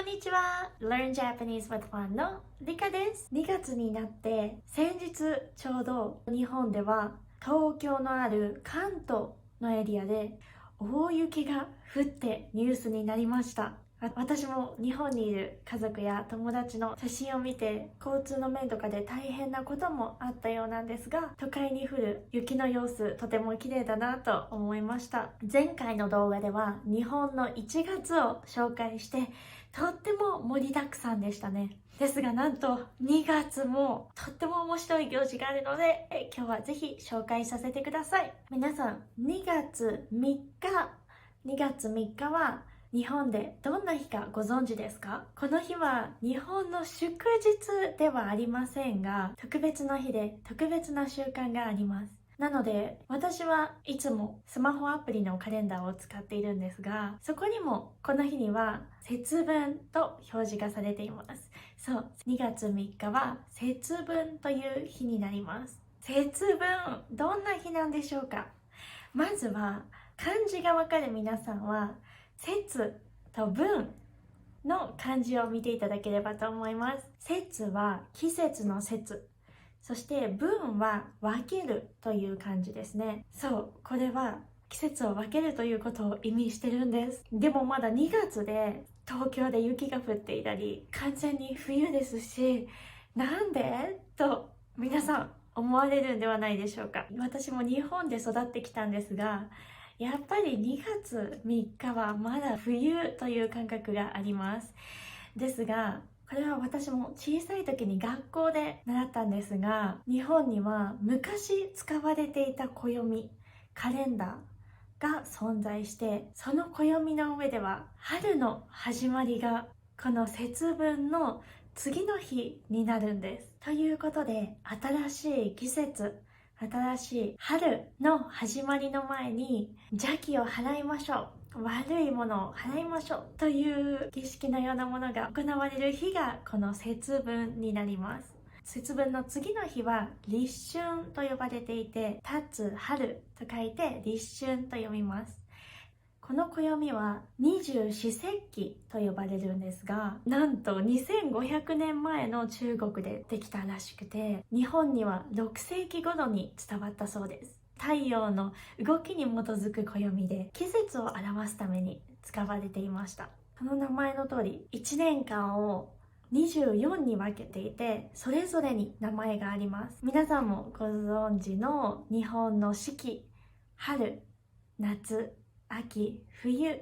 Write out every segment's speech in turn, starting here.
んにちは。Learn Japanese with Fun のリカです。2月になって先日ちょうど日本では東京のある関東のエリアで大雪が降ってニュースになりました。私も日本にいる家族や友達の写真を見て交通の面とかで大変なこともあったようなんですが、都会に降る雪の様子とても綺麗だなと思いました。前回の動画では日本の1月を紹介してとっても盛りだくさんでしたね。ですがなんと2月もとっても面白い行事があるので今日はぜひ紹介させてください。皆さん2月3日は日本でどんな日かご存知ですか？この日は日本の祝日ではありませんが、特別な日で特別な習慣があります。なので私はいつもスマホアプリのカレンダーを使っているんですが、そこにもこの日には節分と表示がされています。そう、2月3日は節分という日になります。節分、どんな日なんでしょうか？まずは漢字がわかる皆さんは節と分の漢字を見ていただければと思います。節は季節の節、そして分は分けるという漢字ですね。そう、これは季節を分けるということを意味してるんです。でもまだ2月で東京で雪が降っていたり完全に冬ですし、なんでと皆さん思われるんではないでしょうか。私も日本で育ってきたんですが、やっぱり2月3日はまだ冬という感覚があります。ですが、これは私も小さい時に学校で習ったんですが、日本には昔使われていた暦、カレンダーが存在して、その暦の上では春の始まりがこの節分の次の日になるんです。ということで、新しい季節、新しい春の始まりの前に邪気を払いましょう、悪いものを払いましょうという儀式のようなものが行われる日がこの節分になります。節分の次の日は立春と呼ばれていて、立つ春と書いて立春と読みます。この暦は二十四節気と呼ばれるんですが、なんと2500年前の中国でできたらしくて、日本には6世紀頃に伝わったそうです。太陽の動きに基づく暦で季節を表すために使われていました。その名前の通り1年間を24に分けていて、それぞれに名前があります。皆さんもご存知の日本の四季、春、夏、秋、冬、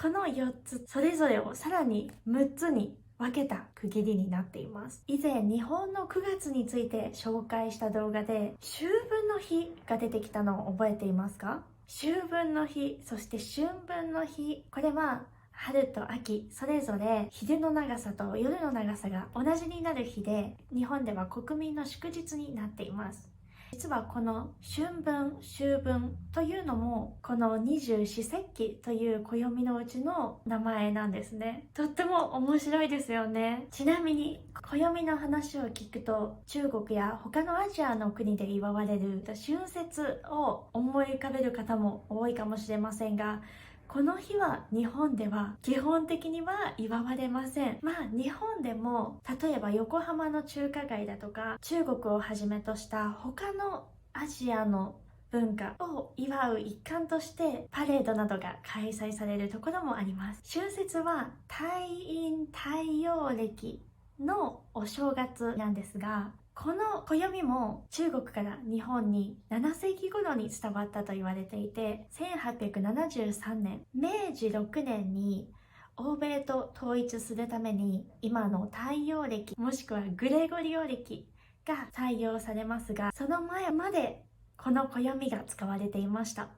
この4つそれぞれをさらに6つに分けた区切りになっています。以前日本の9月について紹介した動画で秋分の日が出てきたのを覚えていますか？秋分の日、そして春分の日、これは春と秋それぞれ昼の長さと夜の長さが同じになる日で、日本では国民の祝日になっています。実はこの春分、秋分というのもこの二十四節気という暦のうちの名前なんですね。とっても面白いですよね。ちなみに暦の話を聞くと、中国や他のアジアの国で祝われる春節を思い浮かべる方も多いかもしれませんが、この日は日本では基本的には祝われません。日本でも例えば横浜の中華街だとか中国をはじめとした他のアジアの文化を祝う一環としてパレードなどが開催されるところもあります。春節は太陰太陽暦のお正月なんですが、この暦も中国から日本に7世紀頃に伝わったと言われていて、1873年、明治6年に欧米と統一するために今の太陽暦もしくはグレゴリオ暦が採用されますが、その前までこの暦が使われていました。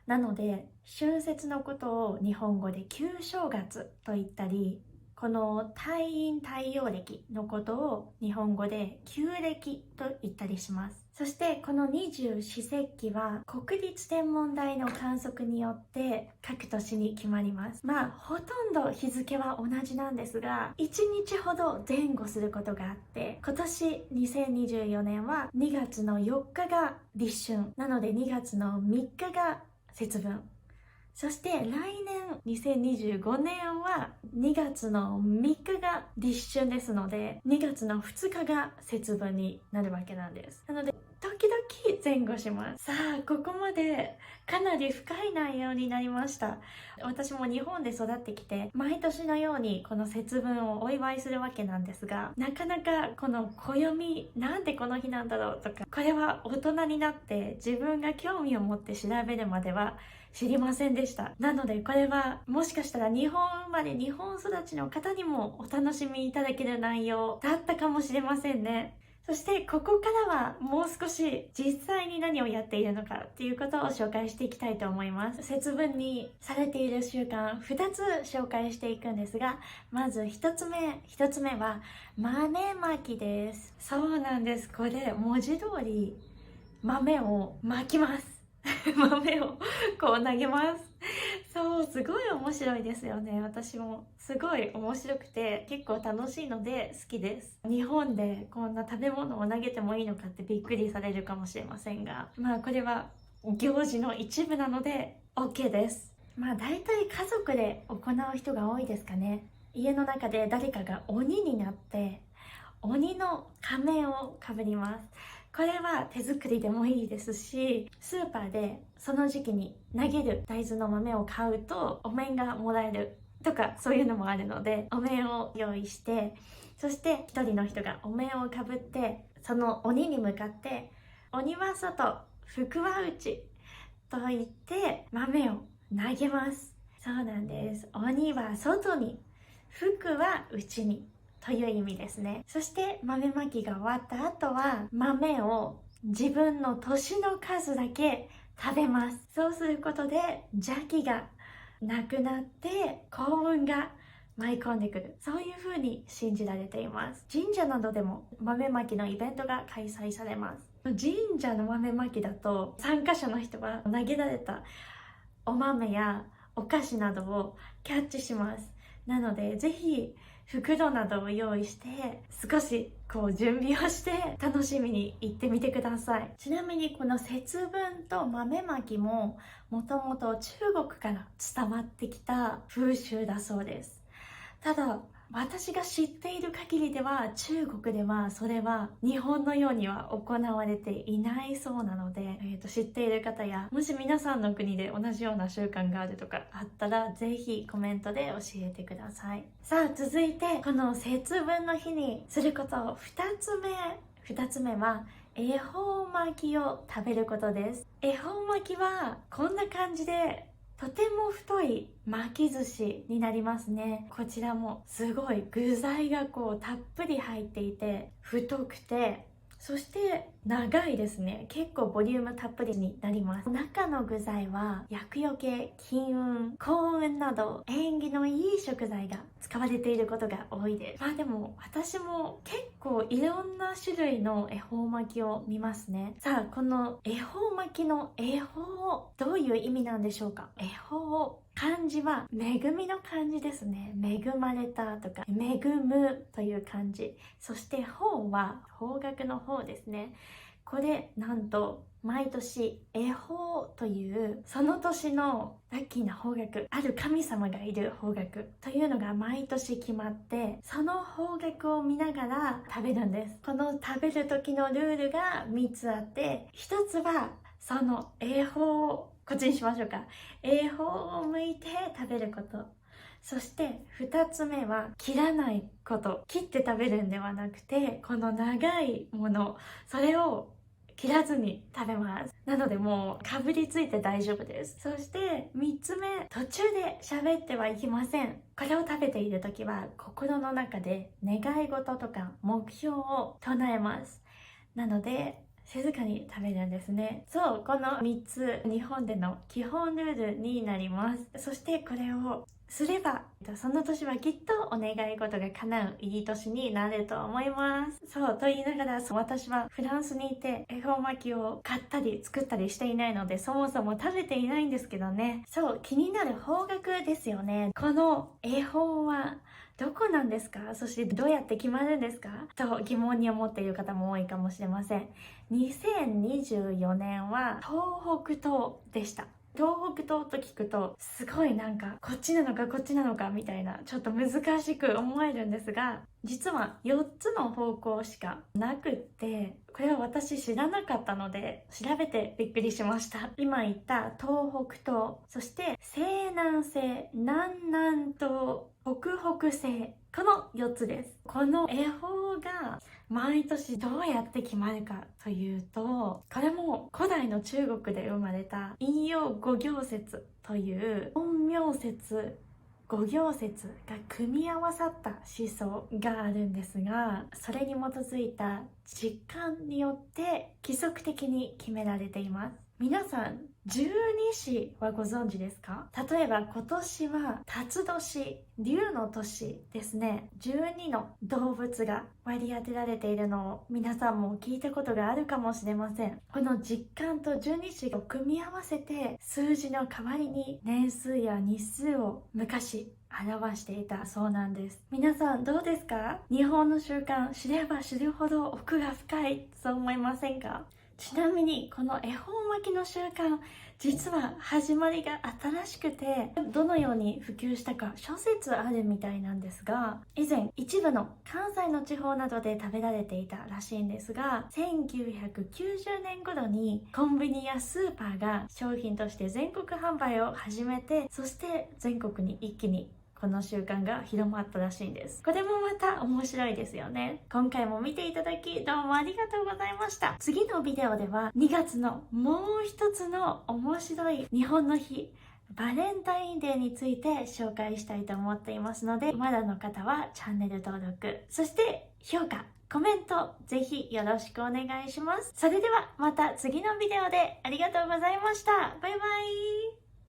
なので春節のことを日本語で旧正月と言ったり、この太陰太陽暦のことを日本語で旧暦と言ったりします。そしてこの二十四節気は国立天文台の観測によって各年に決まります。ほとんど日付は同じなんですが、1日ほど前後することがあって、今年2024年は2月の4日が立春なので2月の3日が節分、そして来年2025年は2月の3日が立春ですので、2月の2日が節分になるわけなんです。なので時々前後します。さあ、ここまでかなり深い内容になりました。私も日本で育ってきて、毎年のようにこの節分をお祝いするわけなんですが、なかなかこの暦、なんでこの日なんだろうとか、これは大人になって自分が興味を持って調べるまでは知りませんでした。なのでこれはもしかしたら日本生まれ日本育ちの方にもお楽しみいただける内容だったかもしれませんね。そしてここからはもう少し実際に何をやっているのかっていうことを紹介していきたいと思います。節分にされている習慣2つ紹介していくんですが、まず1つ目は豆まきです。そうなんです。これ文字通り豆をまきます。豆をこう投げます。そう、すごい面白いですよね。私もすごい面白くて結構楽しいので好きです。日本でこんな食べ物を投げてもいいのかってびっくりされるかもしれませんが、まあこれは行事の一部なので OK です。まあ大体家族で行う人が多いですかね。家の中で誰かが鬼になって鬼の仮面をかぶります。これは手作りでもいいですし、スーパーでその時期に投げる大豆の豆を買うとお面がもらえるとか、そういうのもあるので、お面を用意して、そして一人の人がお面をかぶってその鬼に向かって鬼は外、福は内と言って豆を投げます。そうなんです。鬼は外に、福は内にという意味ですね。そして豆まきが終わった後は豆を自分の年の数だけ食べます。そうすることで邪気がなくなって幸運が舞い込んでくる、そういう風に信じられています。神社などでも豆まきのイベントが開催されます。神社の豆まきだと参加者の人は投げられたお豆やお菓子などをキャッチします。なのでぜひ袋などを用意して少し準備をして楽しみに行ってみてください。ちなみにこの節分と豆まきももともと中国から伝わってきた風習だそうです。ただ私が知っている限りでは中国ではそれは日本のようには行われていないそうなので、知っている方やもし皆さんの国で同じような習慣があるとかあったらぜひコメントで教えてください。さあ続いてこの節分の日にすること2つ目は恵方巻きを食べることです。恵方巻きはこんな感じでとても太い巻き寿司になりますね。こちらもすごい具材がたっぷり入っていて太くて、そして長いですね。結構ボリュームたっぷりになります。中の具材は厄除け、金運、幸運など縁起のいい食材が使われていることが多いです。まあでも私も結構いろんな種類の恵方巻きを見ますね。さあこの恵方巻きの恵方、どういう意味なんでしょうか。恵方、漢字は恵みの漢字ですね。恵まれたとか恵むという漢字。そして方は方角の方ですね。これなんと毎年恵方というその年のラッキーな方角、ある神様がいる方角というのが毎年決まって、その方角を見ながら食べるんです。この食べる時のルールが3つあって、1つはその恵方をこっちにしましょうか。恵方を向いて食べること。そして2つ目は切らないこと。切って食べるんではなくて、この長いもの、それを切らずに食べます。なのでもうかぶりついて大丈夫です。そして3つ目、途中で喋ってはいけません。これを食べている時は心の中で願い事とか目標を唱えます。なので静かに食べるんですね。そう、この3つ日本での基本ルールになります。そしてこれをすればその年はきっとお願い事が叶ういい年になると思います。そうと言いながら、私はフランスにいて恵方巻きを買ったり作ったりしていないのでそもそも食べていないんですけどね。そう、気になる方角ですよね。この恵方はどこなんですか？そしてどうやって決まるんですか？と疑問に思っている方も多いかもしれません。2024年は東北東でした。東北東と聞くとすごいなんかこっちなのかこっちなのかみたいなちょっと難しく思えるんですが、実は4つの方向しかなくって、これは私知らなかったので調べてびっくりしました。今言った東北東、そして西南西、南南東、北北西、この4つです。この恵方が毎年どうやって決まるかというと、これも古代の中国で生まれた陰陽五行説という陰陽説、五行説が組み合わさった思想があるんですが、それに基づいた実感によって規則的に決められています。皆さん、十二支はご存知ですか？例えば今年は辰年、龍の年ですね。12の動物が割り当てられているのを皆さんも聞いたことがあるかもしれません。この実感と十二支を組み合わせて数字の代わりに年数や日数を昔表していたそうなんです。皆さんどうですか？日本の習慣、知れば知るほど奥が深い、そう思いませんか？ちなみにこの恵方巻きの習慣、実は始まりが新しくて、どのように普及したか諸説あるみたいなんですが、以前一部の関西の地方などで食べられていたらしいんですが、1990年頃にコンビニやスーパーが商品として全国販売を始めて、そして全国に一気にこの習慣が広まったらしいんです。これもまた面白いですよね。今回も見ていただきどうもありがとうございました。次のビデオでは2月のもう一つの面白い日本の日、バレンタインデーについて紹介したいと思っていますので、まだの方はチャンネル登録、そして評価、コメントぜひよろしくお願いします。それではまた次のビデオでありがとうございました。バイバイ。